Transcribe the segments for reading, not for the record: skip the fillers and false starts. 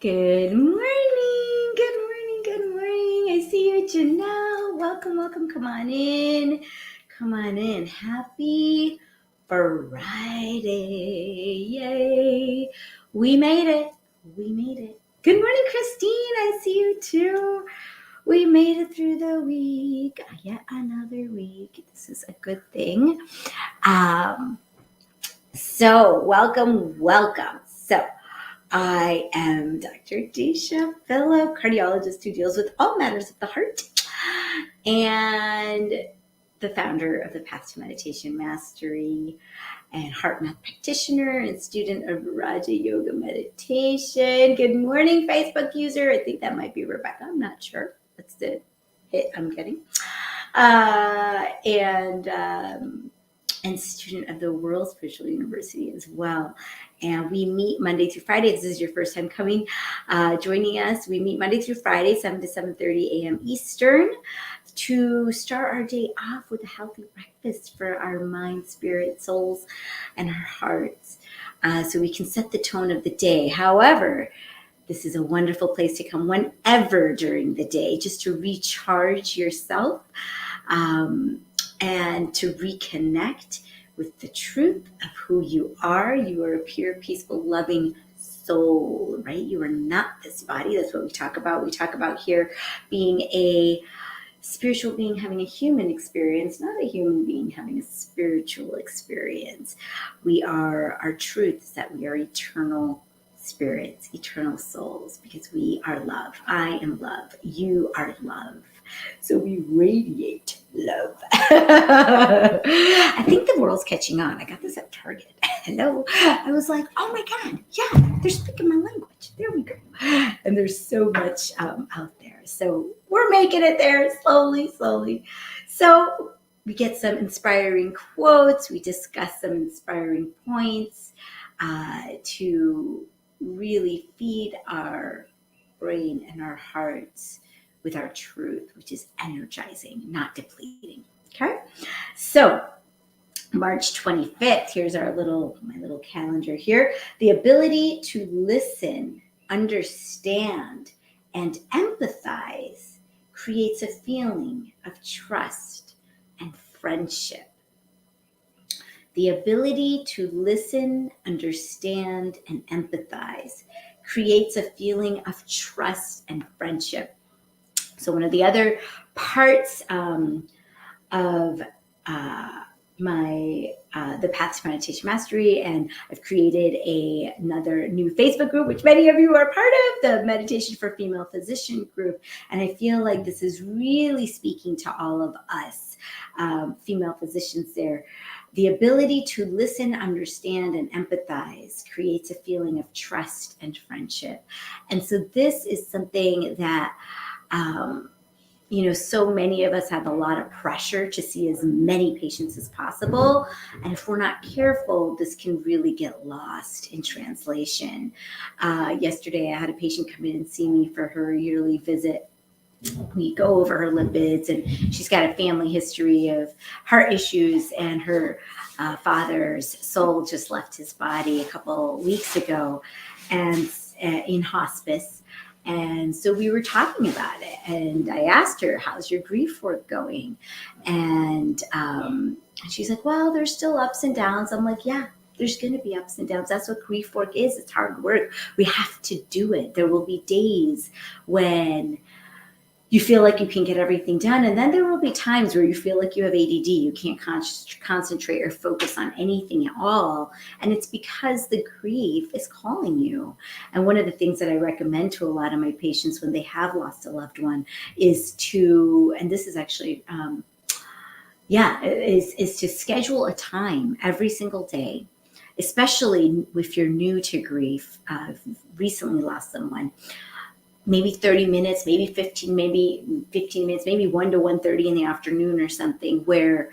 Good morning, good morning, good morning. I see you, Janelle. Welcome, welcome. Come on in. Come on in. Happy Friday. Yay. We made it. We made it. Good morning, Christine. I see you too. We made it through the week. Yet another week. This is a good thing. So welcome. So I am Dr. Disha, fellow cardiologist who deals with all matters of the heart and the founder of the Path to Meditation Mastery and heart math practitioner and student of Raja Yoga Meditation. Good morning, Facebook user. I think that might be Rebecca. I'm not sure. That's the hit I'm getting. And student of the World Spiritual University as well. And we meet Monday through Friday. This is your first time joining us. We meet Monday through Friday, 7 to 7:30 a.m. Eastern, to start our day off with a healthy breakfast for our mind, spirit, souls, and our hearts, so we can set the tone of the day. However, this is a wonderful place to come whenever during the day, just to recharge yourself, and to reconnect with the truth of who you are. You are a pure, peaceful, loving soul, right? You are not this body. That's what we talk about. We talk about here being a spiritual being having a human experience, not a human being having a spiritual experience. We are, our truth is that we are eternal spirits, eternal souls, because we are love. I am love. You are love. So we radiate love. I think the world's catching on. I got this at Target. Hello. I was like, oh my God, yeah, they're speaking my language. There we go. And there's so much out there. So we're making it there slowly. So we get some inspiring quotes. We discuss some inspiring points to really feed our brain and our hearts with our truth, which is energizing, not depleting. Okay, so March 25th, here's my little calendar here. The ability to listen, understand, and empathize creates a feeling of trust and friendship. The ability to listen, understand, and empathize creates a feeling of trust and friendship. So one of the other parts of the Path to Meditation Mastery, and I've created another new Facebook group, which many of you are part of, the Meditation for Female Physician group. And I feel like this is really speaking to all of us, female physicians there. The ability to listen, understand, and empathize creates a feeling of trust and friendship. And so this is something that so many of us have a lot of pressure to see as many patients as possible. And if we're not careful, this can really get lost in translation. Yesterday, I had a patient come in and see me for her yearly visit. We go over her lipids, and she's got a family history of heart issues, and her father's soul just left his body a couple weeks ago, and in hospice. And so we were talking about it, and I asked her, how's your grief work going? And she's like, well, there's still ups and downs. I'm like, yeah, there's going to be ups and downs. That's what grief work is. It's hard work. We have to do it. There will be days when you feel like you can get everything done. And then there will be times where you feel like you have ADD. You can't concentrate or focus on anything at all. And it's because the grief is calling you. And one of the things that I recommend to a lot of my patients when they have lost a loved one is to, and this is actually, is to schedule a time every single day, especially if you're new to grief, recently lost someone. Maybe 30 minutes, maybe 15 minutes, maybe 1 to 1:30 in the afternoon or something, where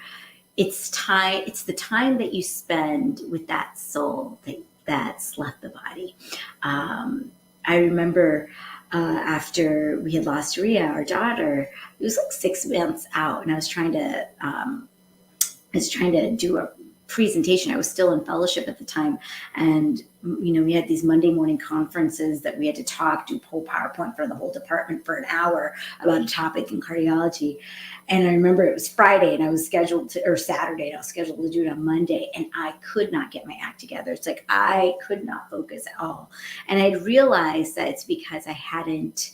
it's the time that you spend with that soul that's left the body. I remember after we had lost Ria, our daughter, it was like 6 months out, and I was trying to do presentation. I was still in fellowship at the time. And, we had these Monday morning conferences that we had to do whole PowerPoint for the whole department for an hour about a topic in cardiology. And I remember it was Friday and I was Saturday, and I was scheduled to do it on Monday. And I could not get my act together. It's like I could not focus at all. And I realized that it's because I hadn't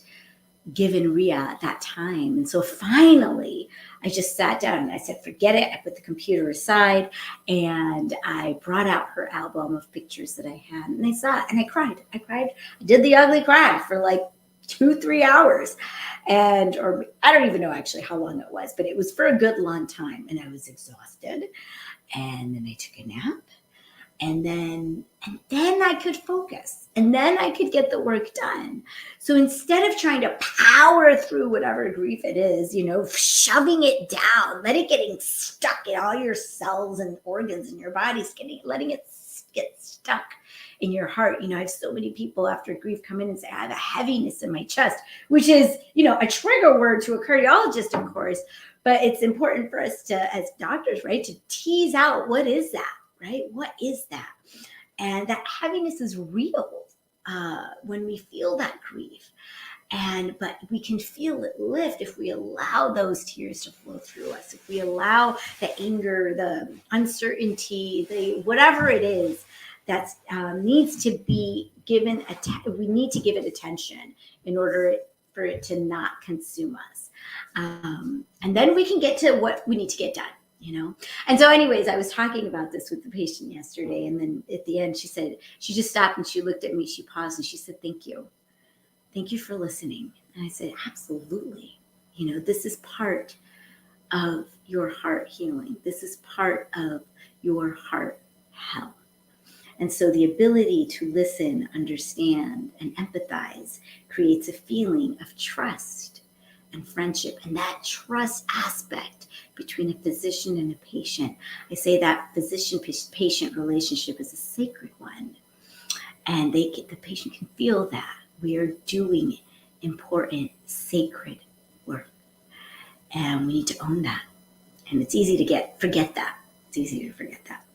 given Ria that time. And so finally, I just sat down and I said, forget it. I put the computer aside and I brought out her album of pictures that I had. And I saw it and I cried. I did the ugly cry for like 2-3 hours. Or I don't even know actually how long it was, but it was for a good long time. And I was exhausted. And then I took a nap. And then I could focus, and then I could get the work done. So instead of trying to power through whatever grief it is, shoving it down, let it getting stuck in all your cells and organs in your body, letting it get stuck in your heart. I have so many people after grief come in and say, I have a heaviness in my chest, which is, a trigger word to a cardiologist, of course, but it's important for us to, as doctors, right, to tease out what is that? Right? What is that? And that heaviness is real when we feel that grief. But we can feel it lift if we allow those tears to flow through us. If we allow the anger, the uncertainty, whatever it is that needs to be given, we need to give it attention in order for it to not consume us. And then we can get to what we need to get done. And so anyways, I was talking about this with the patient yesterday. And then at the end, she just stopped and she looked at me, she paused and she said, thank you. Thank you for listening. And I said, absolutely. This is part of your heart healing. This is part of your heart health. And so the ability to listen, understand, and empathize creates a feeling of trust and friendship. And that trust aspect between a physician and a patient, I say that physician-patient relationship is a sacred one. And the patient can feel that we are doing important, sacred work. And we need to own that. And it's easy to forget that. It's easy to forget that.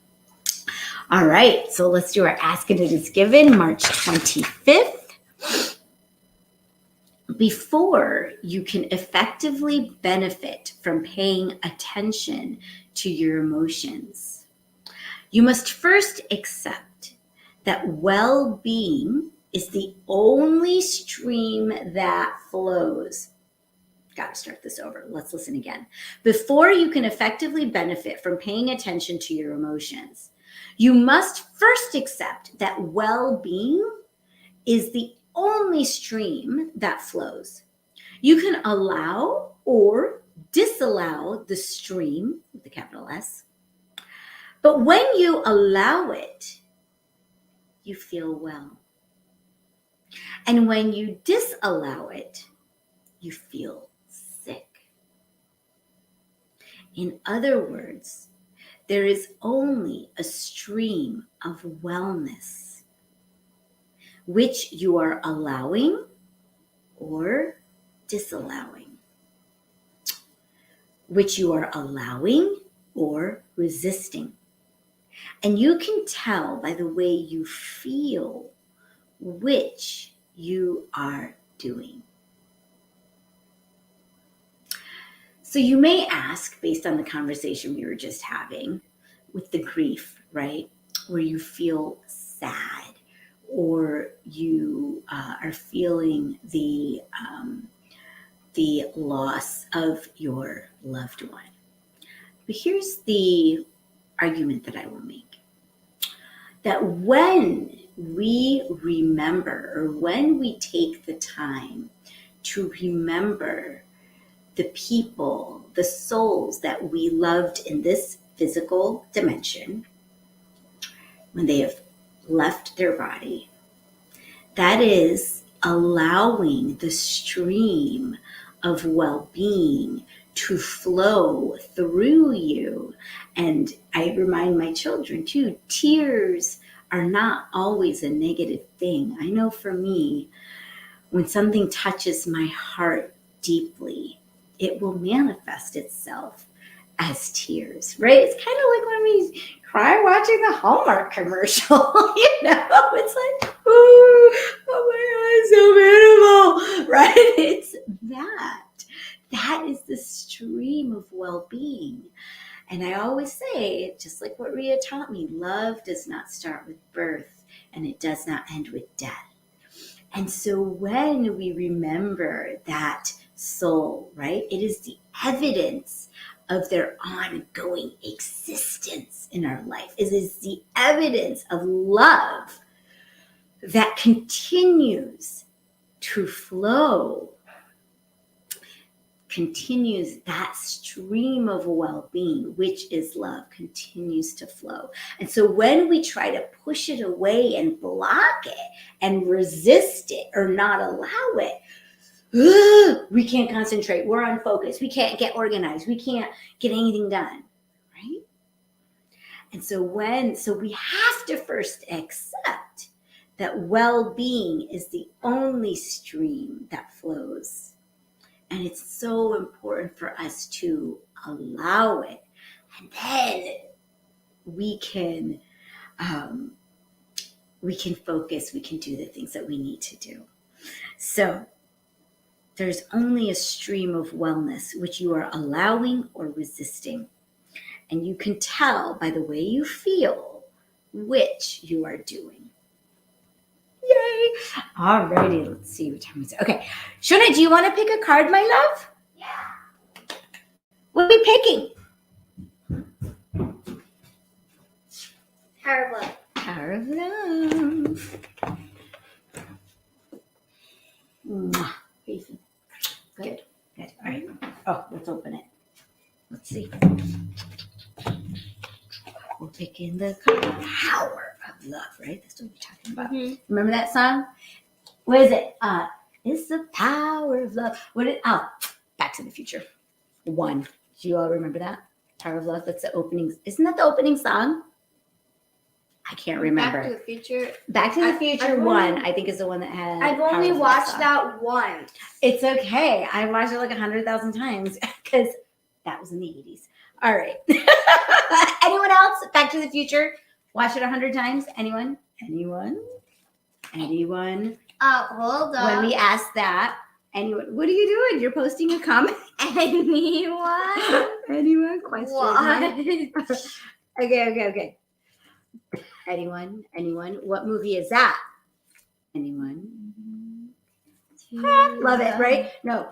All right, so let's do our Ask and It Is Given, March 25th. Before you can effectively benefit from paying attention to your emotions, you must first accept that well-being is the only stream that flows. Got to start this over. Let's listen again. Before you can effectively benefit from paying attention to your emotions, you must first accept that well-being is the only stream that flows. You can allow or disallow the stream with the capital S. But when you allow it, you feel well. And when you disallow it, you feel sick. In other words, there is only a stream of wellness which you are allowing or disallowing, which you are allowing or resisting. And you can tell by the way you feel which you are doing. So you may ask, based on the conversation we were just having with the grief, right, where you feel sad, or you are feeling the loss of your loved one. But here's the argument that I will make. That when we remember, or when we take the time to remember the people, the souls that we loved in this physical dimension, when they have left their body, that is allowing the stream of well-being to flow through you. And I remind my children too, tears are not always a negative thing. I know for me, when something touches my heart deeply, it will manifest itself as tears, right? It's kind of like when we cry watching the Hallmark commercial. It's like, ooh, oh my God, it's so beautiful, right? It's that. That is the stream of well-being. And I always say, just like what Ria taught me, love does not start with birth and it does not end with death. And so when we remember that soul, right, it is the evidence of their ongoing existence in our life. It is the evidence of love that continues to flow, continues that stream of well-being, which is love, continues to flow. And so when we try to push it away and block it and resist it or not allow it, we can't concentrate. We're unfocused. We can't get organized. We can't get anything done, right? And so we have to first accept that well-being is the only stream that flows. And it's so important for us to allow it. And then we can focus, we can do the things that we need to do. So there's only a stream of wellness which you are allowing or resisting. And you can tell by the way you feel which you are doing. Yay! Alrighty, let's see what time is it. Okay, Shona, do you want to pick a card, my love? Yeah. What are we picking? Tower of Love. Tower of Love. Mwah. Good. Good. All right. Oh, let's open it. Let's see. We'll pick in the Power of Love, right? That's what we're talking about. Mm-hmm. Remember that song? What is it? It's the power of love. Back to the Future. 1. Do you all remember that? Tower of Love. That's the opening. Isn't that the opening song? I can't remember. Back to the Future. Back to the Future 1, I think, is the one that had. I've only watched that once. It's okay. I watched it like 100,000 times because that was in the 80s. All right. Anyone else? Back to the Future. Watch it 100 times. Anyone? Anyone? Hold on. When we ask that, anyone? What are you doing? You're posting a comment. Anyone? Anyone? Question. What? Okay. Anyone? What movie is that? Anyone? Love it, right? No.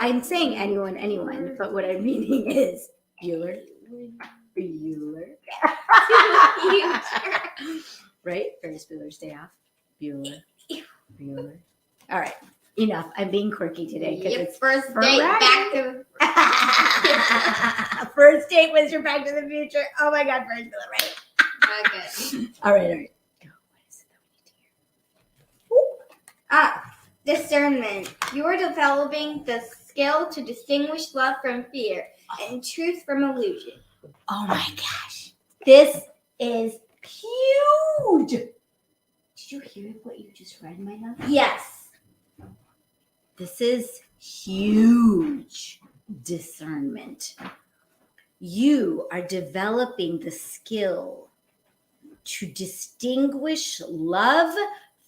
I'm saying anyone, but what I'm meaning is Bueller. Right? Ferris Bueller's Day Off. Bueller. All right. Enough. I'm being quirky today because it's first date back to first date was your Back to the Future. Oh my God, Ferris Bueller, right? Okay. All right. Go. What is it that we need to hear? Discernment. You are developing the skill to distinguish love from fear and truth from illusion. Oh my gosh. This is huge. Did you hear what you just read, my love? Yes. This is huge discernment. You are developing the skill to distinguish love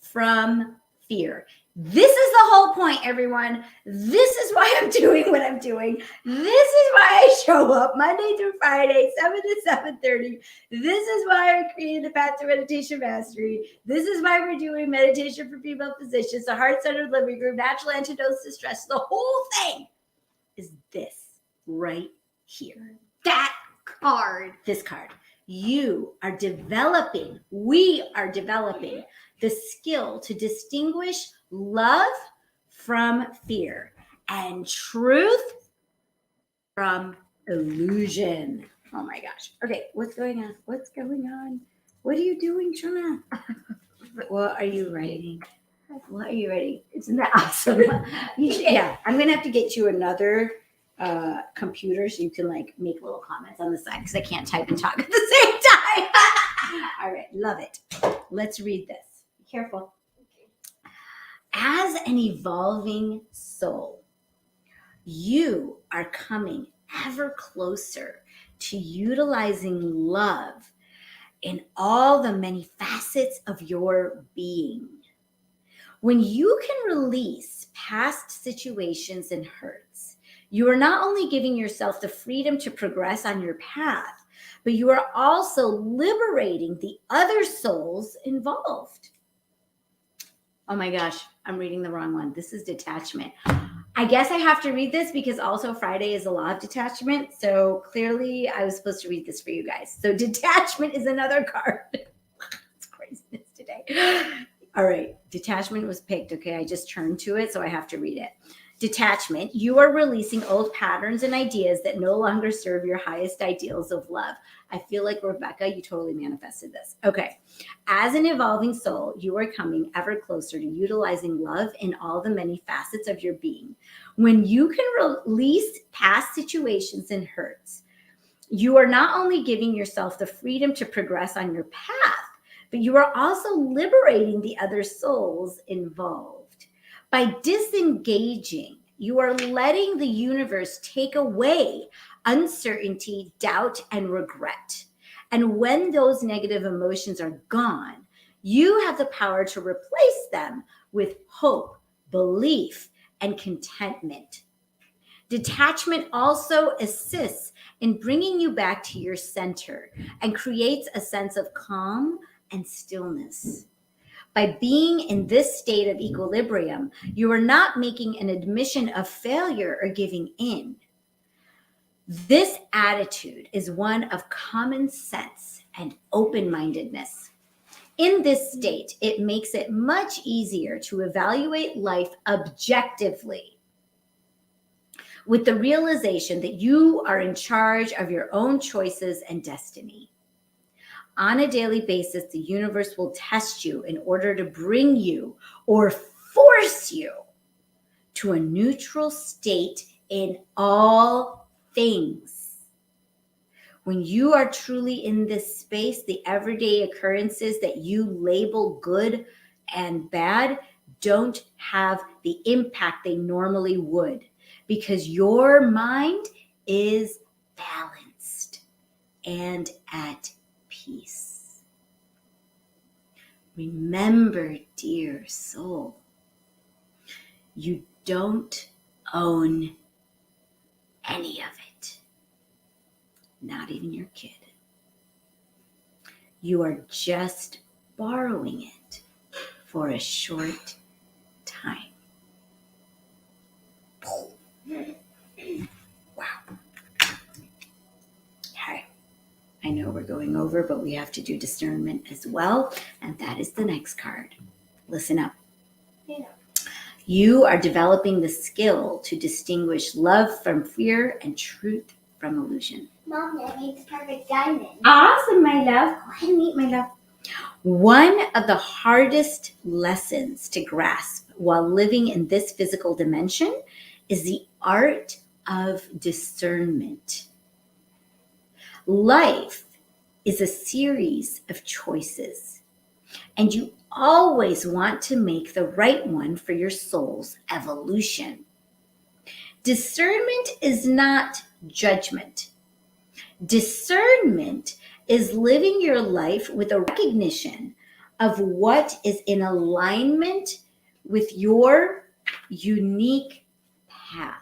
from fear. This is the whole point, everyone. This is why I'm doing what I'm doing. This is why I show up Monday through Friday, 7 to 7:30. This is why I created the Path to Meditation Mastery. This is why we're doing meditation for female physicians, the heart-centered living room, natural antidotes to stress. The whole thing is this right here. That card. This card. We are developing the skill to distinguish love from fear and truth from illusion. Oh my gosh. Okay, what's going on? What are you doing, Shona? What are you writing? Isn't that awesome? Yeah, I'm going to have to get you another computer so you can make little comments on the side because I can't type and talk at the same time. All right, love it. Let's read this. Be careful. As an evolving soul, you are coming ever closer to utilizing love in all the many facets of your being. When you can release past situations and hurts, you are not only giving yourself the freedom to progress on your path, but you are also liberating the other souls involved. Oh my gosh, I'm reading the wrong one. This is detachment. I guess I have to read this because also Friday is a law of detachment. So clearly I was supposed to read this for you guys. So detachment is another card. It's craziness today. All right. Detachment was picked. Okay. I just turned to it. So I have to read it. Detachment. You are releasing old patterns and ideas that no longer serve your highest ideals of love. I feel like Rebecca, you totally manifested this. Okay. As an evolving soul, you are coming ever closer to utilizing love in all the many facets of your being. When you can release past situations and hurts, you are not only giving yourself the freedom to progress on your path, but you are also liberating the other souls involved. By disengaging, you are letting the universe take away uncertainty, doubt, and regret. And when those negative emotions are gone, you have the power to replace them with hope, belief, and contentment. Detachment also assists in bringing you back to your center and creates a sense of calm and stillness. By being in this state of equilibrium, you are not making an admission of failure or giving in. This attitude is one of common sense and open-mindedness. In this state, it makes it much easier to evaluate life objectively, with the realization that you are in charge of your own choices and destiny. On a daily basis, the universe will test you in order to bring you or force you to a neutral state in all things. When you are truly in this space, the everyday occurrences that you label good and bad don't have the impact they normally would, because your mind is balanced and at peace. Remember, dear soul, you don't own any of it, not even your kid. You are just borrowing it for a short time. Wow. Okay. I know we're going over, but we have to do discernment as well. And that is the next card. Listen up. Yeah. You are developing the skill to distinguish love from fear and truth from illusion. Mom, that makes perfect diamond. Awesome, my love. Go ahead and eat, my love. One of the hardest lessons to grasp while living in this physical dimension is the art of discernment. Life is a series of choices, and you always want to make the right one for your soul's evolution. Discernment is not judgment. Discernment is living your life with a recognition of what is in alignment with your unique path.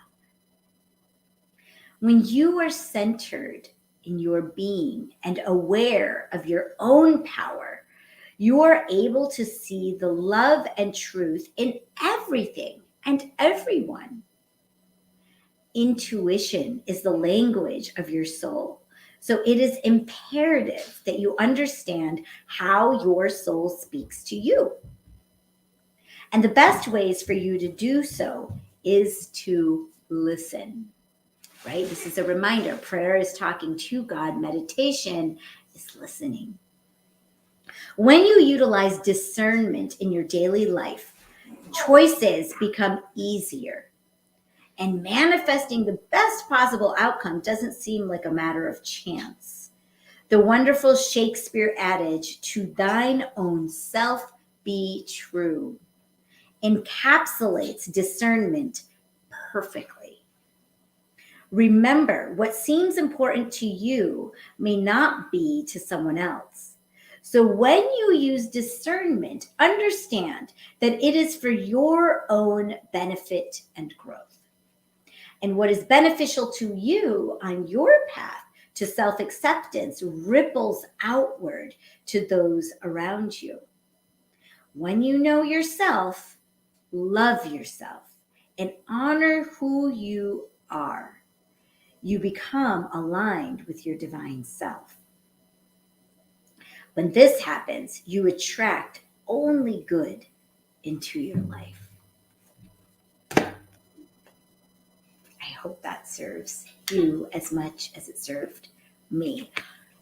When you are centered in your being and aware of your own power, you are able to see the love and truth in everything and everyone. Intuition is the language of your soul. So it is imperative that you understand how your soul speaks to you. And the best ways for you to do so is to listen, right? This is a reminder. Prayer is talking to God. Meditation is listening. When you utilize discernment in your daily life, choices become easier. And manifesting the best possible outcome doesn't seem like a matter of chance. The wonderful Shakespeare adage, "To thine own self be true," encapsulates discernment perfectly. Remember, what seems important to you may not be to someone else. So when you use discernment, understand that it is for your own benefit and growth. And what is beneficial to you on your path to self-acceptance ripples outward to those around you. When you know yourself, love yourself, and honor who you are, you become aligned with your divine self. When this happens, you attract only good into your life. I hope that serves you as much as it served me.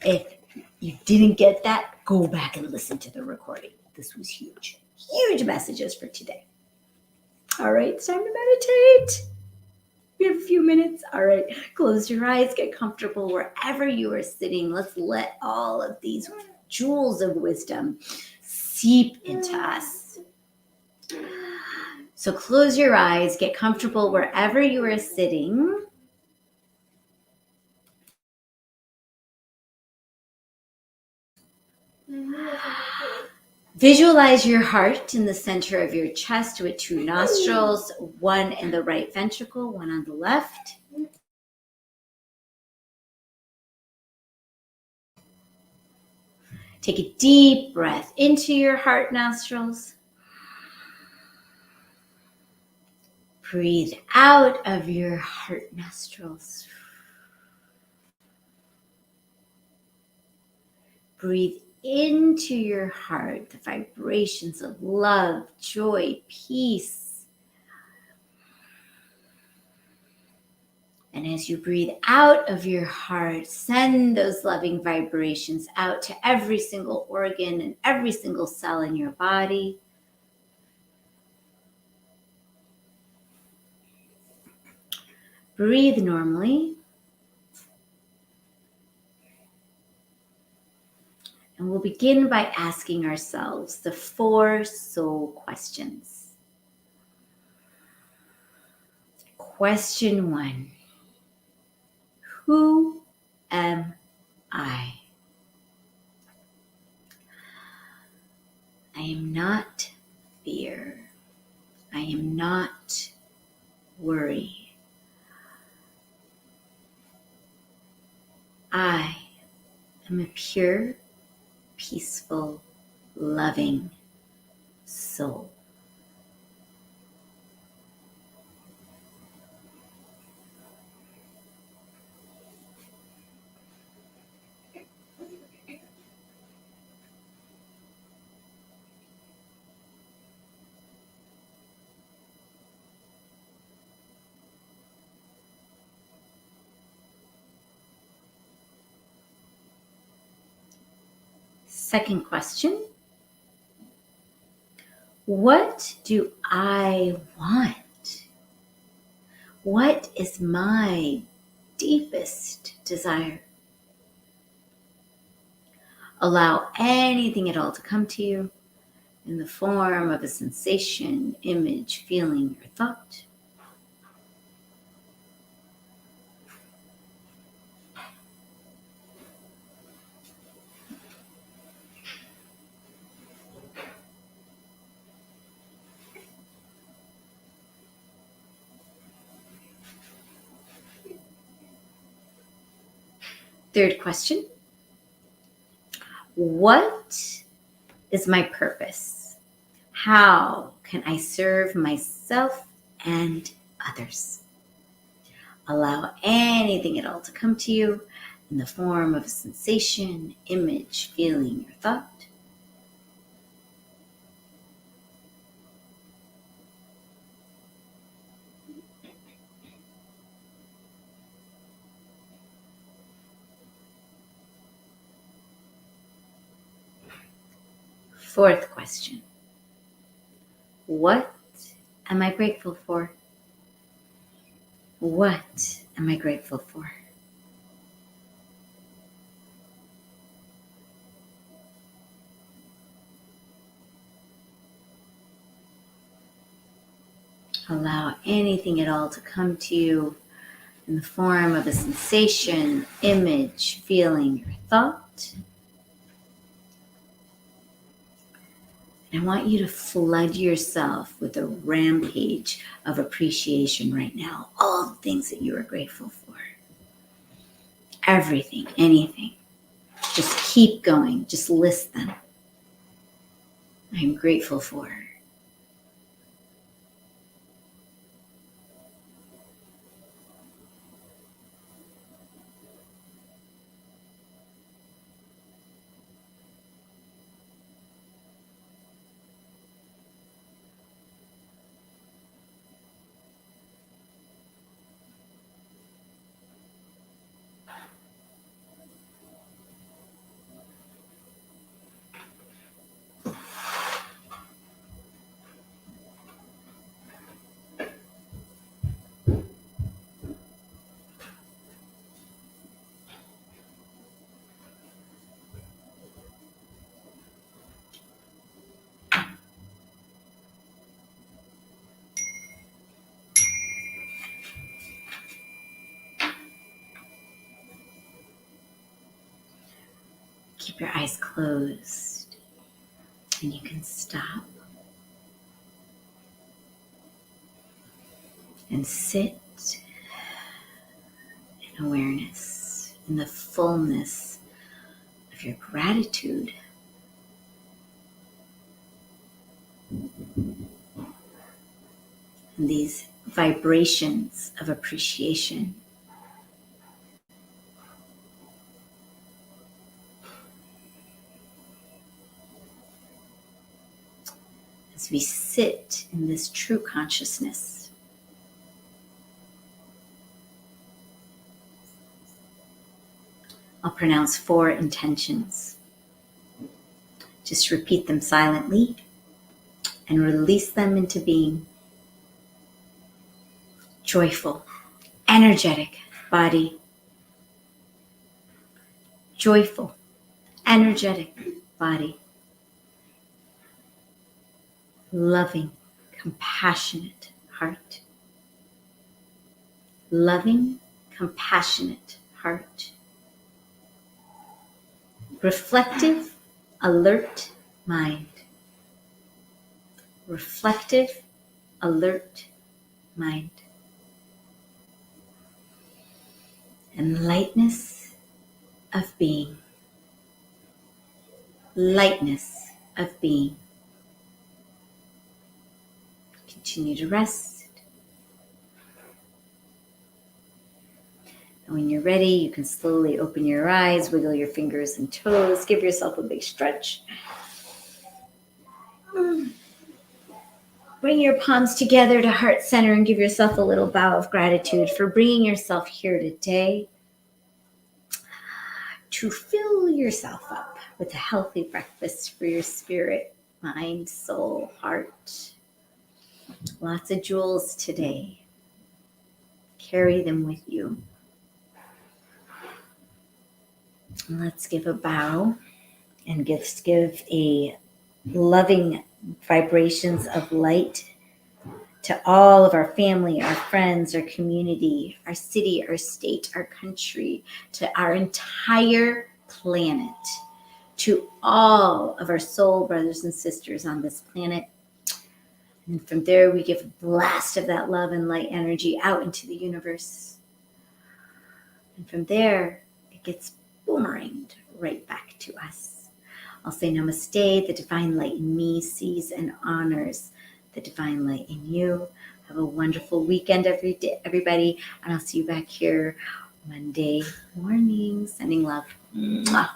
If you didn't get that, go back and listen to the recording. This was huge. Huge messages for today. All right, it's time to meditate. We have a few minutes. All right, close your eyes, get comfortable wherever you are sitting. Let's let all of these jewels of wisdom seep into us. So close your eyes, get comfortable wherever you are sitting. Visualize your heart in the center of your chest with 2 nostrils, one in the right ventricle, one on the left. Take a deep breath into your heart nostrils. Breathe out of your heart nostrils. Breathe into your heart the vibrations of love, joy, peace. And as you breathe out of your heart, send those loving vibrations out to every single organ and every single cell in your body. Breathe normally. And we'll begin by asking ourselves the 4 soul questions. Question 1. Who am I? I am not fear. I am not worry. I am a pure, peaceful, loving soul. Second question. What do I want? What is my deepest desire? Allow anything at all to come to you in the form of a sensation, image, feeling, or thought. Third question. What is my purpose? How can I serve myself and others? Allow anything at all to come to you in the form of a sensation, image, feeling, or thought. Fourth question. What am I grateful for? What am I grateful for? Allow anything at all to come to you in the form of a sensation, image, feeling, or thought. And I want you to flood yourself with a rampage of appreciation right now. All the things that you are grateful for. Everything, anything. Just keep going. Just list them. I'm grateful for. Keep your eyes closed and you can stop and sit in awareness, in the fullness of your gratitude. And these vibrations of appreciation. As we sit in this true consciousness, I'll pronounce 4 intentions. Just repeat them silently and release them into being. Joyful, energetic body. Joyful, energetic body. Loving, compassionate heart. Loving, compassionate heart. Reflective, alert mind. Reflective, alert mind. And lightness of being. Lightness of being. Continue to rest. And when you're ready, you can slowly open your eyes, wiggle your fingers and toes, give yourself a big stretch. Bring your palms together to heart center and give yourself a little bow of gratitude for bringing yourself here today to fill yourself up with a healthy breakfast for your spirit, mind, soul, heart. Lots of jewels today. Carry them with you. Let's give a bow and give a loving vibrations of light to all of our family, our friends, our community, our city, our state, our country, to our entire planet, to all of our soul brothers and sisters on this planet. And from there, we give a blast of that love and light energy out into the universe. And from there, it gets boomeranged right back to us. I'll say namaste. The divine light in me sees and honors the divine light in you. Have a wonderful weekend, everybody. And I'll see you back here Monday morning. Sending love. Mwah.